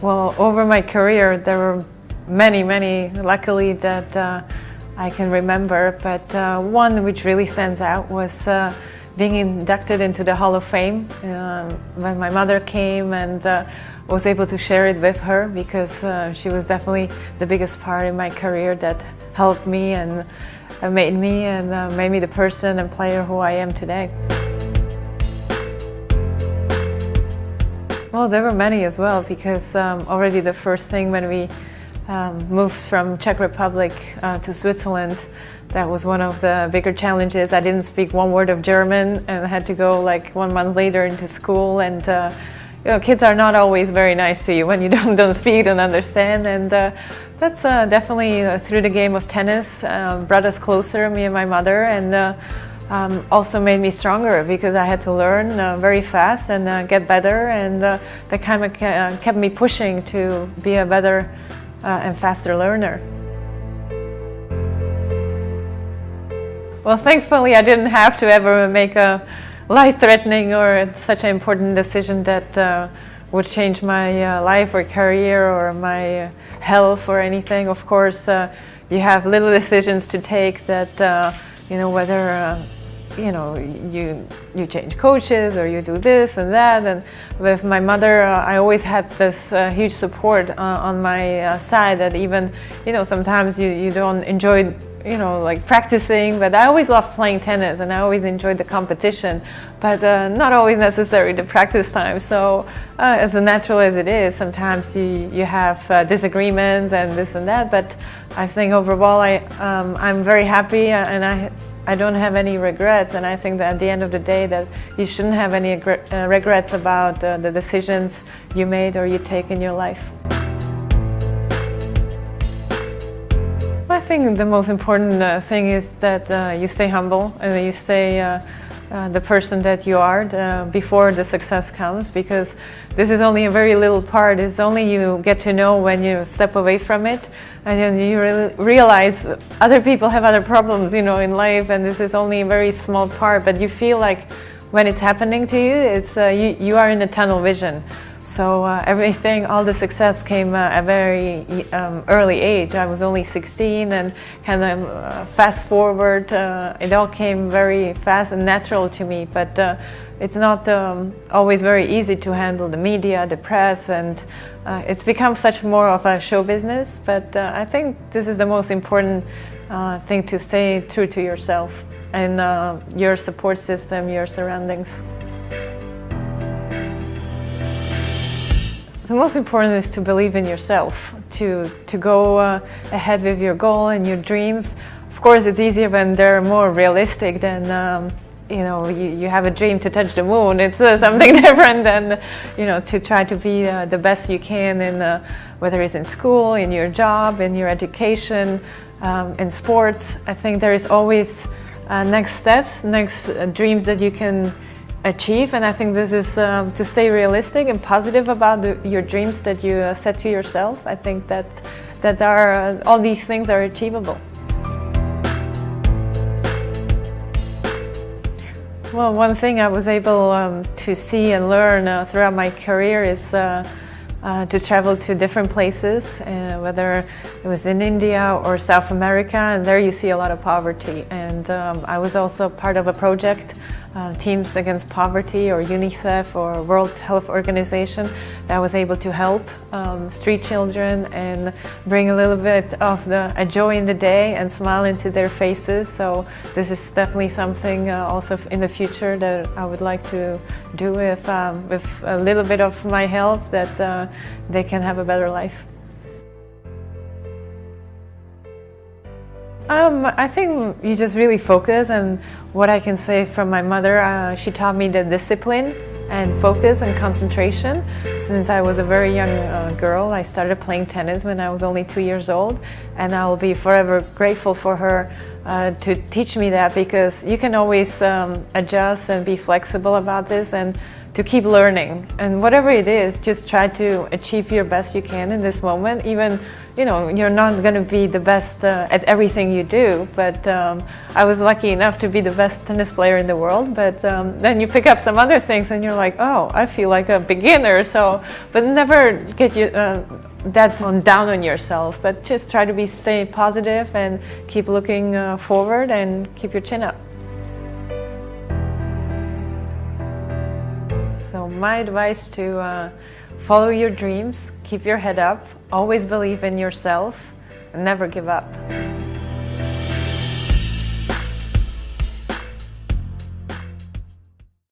Well, over my career, there were many, luckily, that I can remember. But one which really stands out was being inducted into the Hall of Fame when my mother came, and was able to share it with her, because she was definitely the biggest part in my career that helped me and made me the person and player who I am today. Well, there were many as well, because already the first thing when we moved from Czech Republic to Switzerland, that was one of the bigger challenges. I didn't speak one word of German and I had to go like 1 month later into school, and kids are not always very nice to you when you don't speak and understand, and that's definitely through the game of tennis brought us closer, me and my mother, and also made me stronger, because I had to learn very fast and get better, and that kind of kept me pushing to be a better and faster learner. Well, thankfully I didn't have to ever make a life-threatening or such an important decision that would change my life or career or my health or anything. Of course, you have little decisions to take that, whether you change coaches or you do this and that. And with my mother, I always had this huge support on my side, that even, sometimes you don't enjoy like practicing, but I always loved playing tennis and I always enjoyed the competition, but not always necessary the practice time. So as natural as it is, sometimes you have disagreements and this and that, but I think overall I'm very happy, and I don't have any regrets, and I think that at the end of the day that you shouldn't have any regrets about the decisions you made or you take in your life. I think the most important thing is that you stay humble and you stay the person that you are before the success comes, because this is only a very little part. It's only you get to know when you step away from it, and then you realize other people have other problems, in life, and this is only a very small part. But you feel like when it's happening to you, it's you are in a tunnel vision. So everything, all the success came at a very early age. I was only 16, and kind of fast forward, it all came very fast and natural to me. But it's not always very easy to handle the media, the press, and it's become such more of a show business. But I think this is the most important thing, to stay true to yourself and your support system, your surroundings. The most important is to believe in yourself, to go ahead with your goal and your dreams. Of course, it's easier when they're more realistic than, you have a dream to touch the moon. It's something different than, to try to be the best you can in whether it's in school, in your job, in your education, in sports. I think there is always next steps, next dreams that you can achieve, and I think this is to stay realistic and positive about your dreams that you set to yourself. I think that all these things are achievable. Well, one thing I was able to see and learn throughout my career is to travel to different places, whether it was in India or South America, and there you see a lot of poverty. And I was also part of a project, Teams Against Poverty, or UNICEF, or World Health Organization, that was able to help street children and bring a little bit of a joy in the day and smile into their faces. So this is definitely something also in the future that I would like to do with a little bit of my help, that they can have a better life. I think you just really focus, and what I can say from my mother, she taught me the discipline and focus and concentration. Since I was a very young girl, I started playing tennis when I was only 2 years old, and I will be forever grateful for her to teach me that, because you can always adjust and be flexible about this, and to keep learning, and whatever it is, just try to achieve your best you can in this moment. Even, you know, you're not going to be the best at everything you do, but I was lucky enough to be the best tennis player in the world, but then you pick up some other things and you're like, oh, I feel like a beginner. So, but never get you down on yourself, but just try to stay positive and keep looking forward and keep your chin up. So my advice to follow your dreams, keep your head up, always believe in yourself, and never give up.